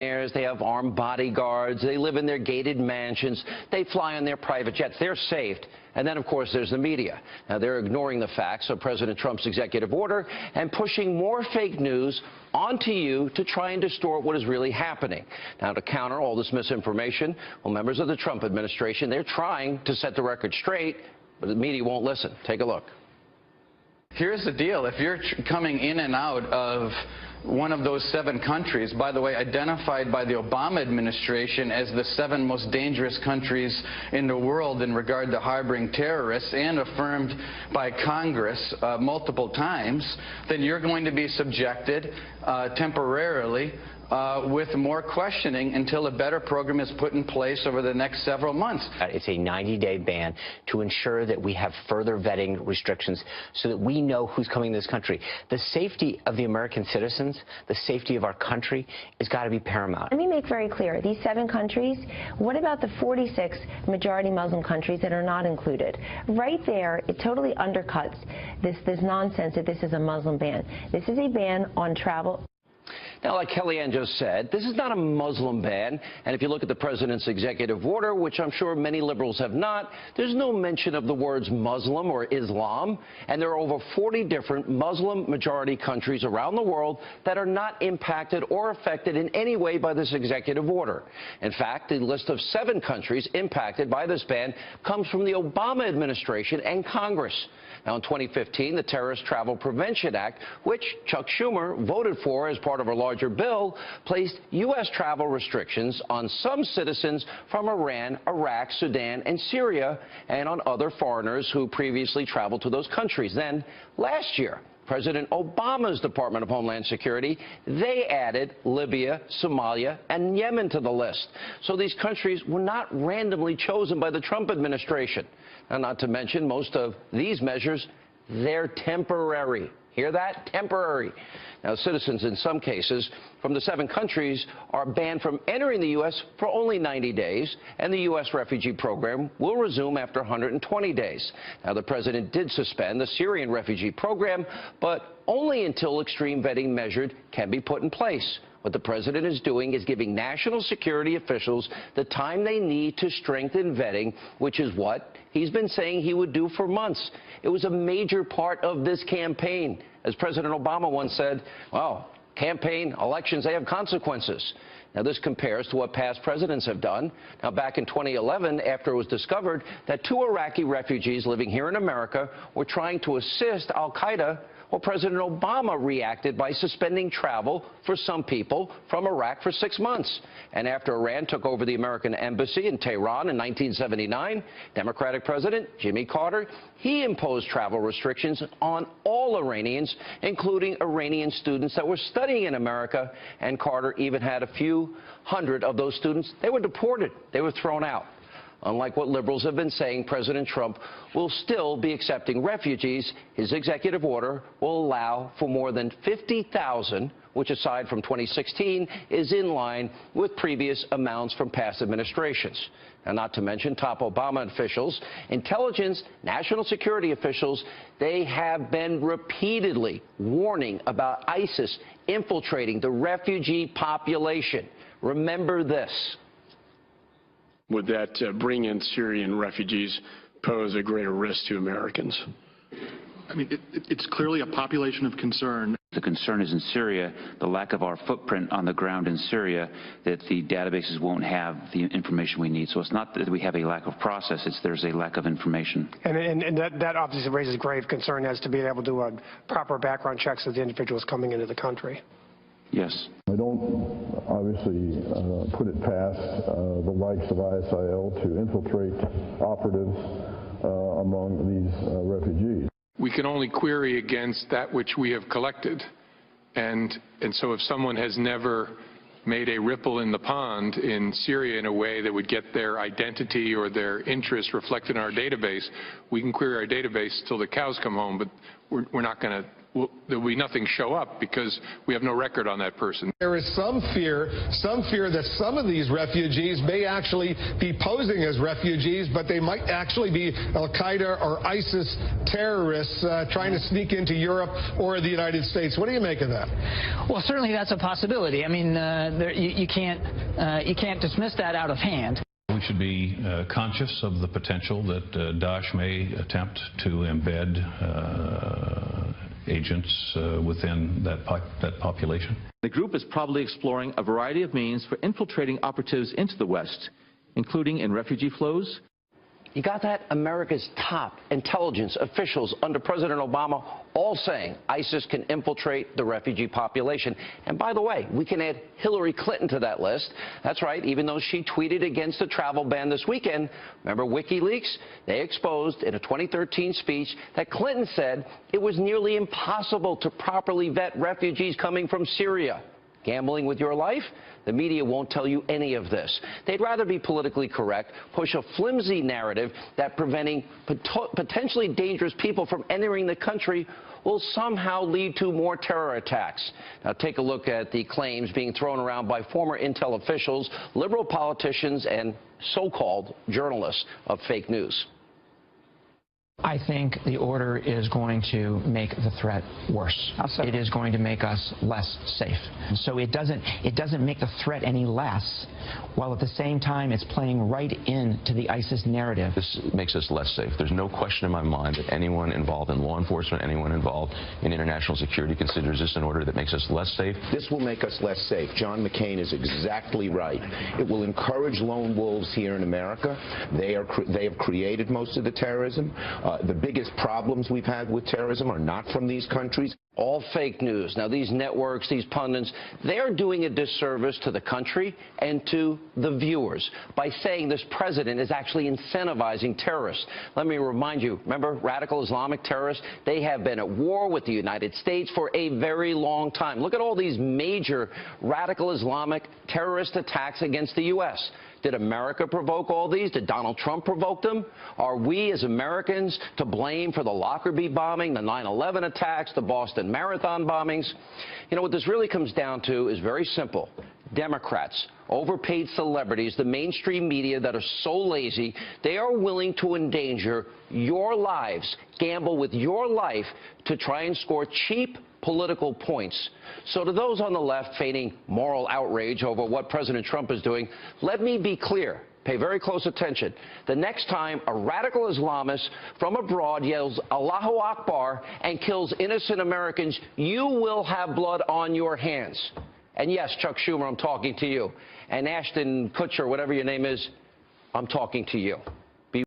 They have armed bodyguards. They live in their gated mansions. They fly on their private jets. They're saved. And then, of course, there's the media. Now, they're ignoring the facts of President Trump's executive order and pushing more fake news onto you to try and distort what is really happening. Now, to counter all this misinformation, well, members of the Trump administration, they're trying to set the record straight, but the media won't listen. Take a look. Here's the deal. If you're coming in and out of one of those 7 countries, by the way, identified by the Obama administration as the 7 most dangerous countries in the world in regard to harboring terrorists, and affirmed by Congress multiple times, then you're going to be subjected temporarily with more questioning until a better program is put in place over the next several months. It's a 90-day ban to ensure that we have further vetting restrictions so that we know who's coming to this country. The safety of the American citizens, the safety of our country, has got to be paramount. Let me make very clear, these 7 countries, what about the 46 majority Muslim countries that are not included? Right there, it totally undercuts this nonsense that this is a Muslim ban. This is a ban on travel. Now, like Kellyanne just said, this is not a Muslim ban. And if you look at the president's executive order, which I'm sure many liberals have not, there's no mention of the words Muslim or Islam. And there are over 40 different Muslim-majority countries around the world that are not impacted or affected in any way by this executive order. In fact, the list of 7 countries impacted by this ban comes from the Obama administration and Congress. Now, in 2015, the Terrorist Travel Prevention Act, which Chuck Schumer voted for as part of a larger bill, placed U.S. travel restrictions on some citizens from Iran, Iraq, Sudan, and Syria, and on other foreigners who previously traveled to those countries. Then, last year, President Obama's Department of Homeland Security, they added Libya, Somalia, and Yemen to the list. So these countries were not randomly chosen by the Trump administration. And not to mention, most of these measures, they're temporary. Hear that? Temporary. Now, citizens in some cases from the 7 countries are banned from entering the U.S. for only 90 days, and the U.S. refugee program will resume after 120 days. Now, the president did suspend the Syrian refugee program, but only until extreme vetting measures can be put in place. What the president is doing is giving national security officials the time they need to strengthen vetting, which is what he's been saying he would do for months. It was a major part of this campaign. As President Obama once said, well, campaign, elections, they have consequences. Now, this compares to what past presidents have done. Now, back in 2011, after it was discovered that 2 Iraqi refugees living here in America were trying to assist al-Qaeda, well, President Obama reacted by suspending travel for some people from Iraq for 6 months. And after Iran took over the American embassy in Tehran in 1979, Democratic President Jimmy Carter, he imposed travel restrictions on all Iranians, including Iranian students that were studying in America. And Carter even had a few hundred of those students, they were deported. They were thrown out. Unlike what liberals have been saying, President Trump will still be accepting refugees. His executive order will allow for more than 50,000, which aside from 2016 is in line with previous amounts from past administrations. And not to mention top Obama officials, intelligence, national security officials, they have been repeatedly warning about ISIS infiltrating the refugee population. Remember this. Would that bring in Syrian refugees pose a greater risk to Americans? I mean, it's clearly a population of concern. The concern is in Syria, the lack of our footprint on the ground in Syria, that the databases won't have the information we need. So it's not that we have a lack of process, it's there's a lack of information. And that obviously raises grave concern as to being able to do proper background checks of the individuals coming into the country. Yes. I don't obviously put it past the likes of ISIL to infiltrate operatives among these refugees. We can only query against that which we have collected. And so if someone has never made a ripple in the pond in Syria in a way that would get their identity or their interest reflected in our database, we can query our database till the cows come home, but we're not going to there will be nothing show up because we have no record on that person. There is some fear that some of these refugees may actually be posing as refugees, but they might actually be Al-Qaeda or ISIS terrorists trying to sneak into Europe or the United States. What do you make of that? Well, certainly that's a possibility. I mean, you can't dismiss that out of hand. We should be conscious of the potential that Daesh may attempt to embed agents within that population. The group is probably exploring a variety of means for infiltrating operatives into the West, including in refugee flows. You got that? America's top intelligence officials under President Obama all saying ISIS can infiltrate the refugee population. And by the way, we can add Hillary Clinton to that list. That's right, even though she tweeted against the travel ban this weekend. Remember WikiLeaks? They exposed in a 2013 speech that Clinton said it was nearly impossible to properly vet refugees coming from Syria. Gambling with your life? The media won't tell you any of this. They'd rather be politically correct, push a flimsy narrative that preventing potentially dangerous people from entering the country will somehow lead to more terror attacks. Now take a look at the claims being thrown around by former intel officials, liberal politicians, and so-called journalists of fake news. I think the order is going to make the threat worse. It is going to make us less safe. So it doesn't make the threat any less, while at the same time it's playing right into the ISIS narrative. This makes us less safe. There's no question in my mind that anyone involved in law enforcement, anyone involved in international security considers this an order that makes us less safe. This will make us less safe. John McCain is exactly right. It will encourage lone wolves here in America. They have created most of the terrorism. The biggest problems we've had with terrorism are not from these countries. All fake news. Now, these networks, these pundits, they're doing a disservice to the country and to the viewers by saying this president is actually incentivizing terrorists. Let me remind you, remember radical Islamic terrorists? They have been at war with the United States for a very long time. Look at all these major radical Islamic terrorist attacks against the U.S. Did America provoke all these? Did Donald Trump provoke them? Are we as Americans to blame for the Lockerbie bombing, the 9/11 attacks, the Boston Marathon bombings? You know, what this really comes down to is very simple. Democrats, overpaid celebrities, the mainstream media that are so lazy, they are willing to endanger your lives, gamble with your life to try and score cheap political points. So to those on the left feigning moral outrage over what President Trump is doing, let me be clear. Pay very close attention. The next time a radical Islamist from abroad yells Allahu Akbar and kills innocent Americans, you will have blood on your hands. And yes, Chuck Schumer, I'm talking to you. And Ashton Kutcher, whatever your name is, I'm talking to you.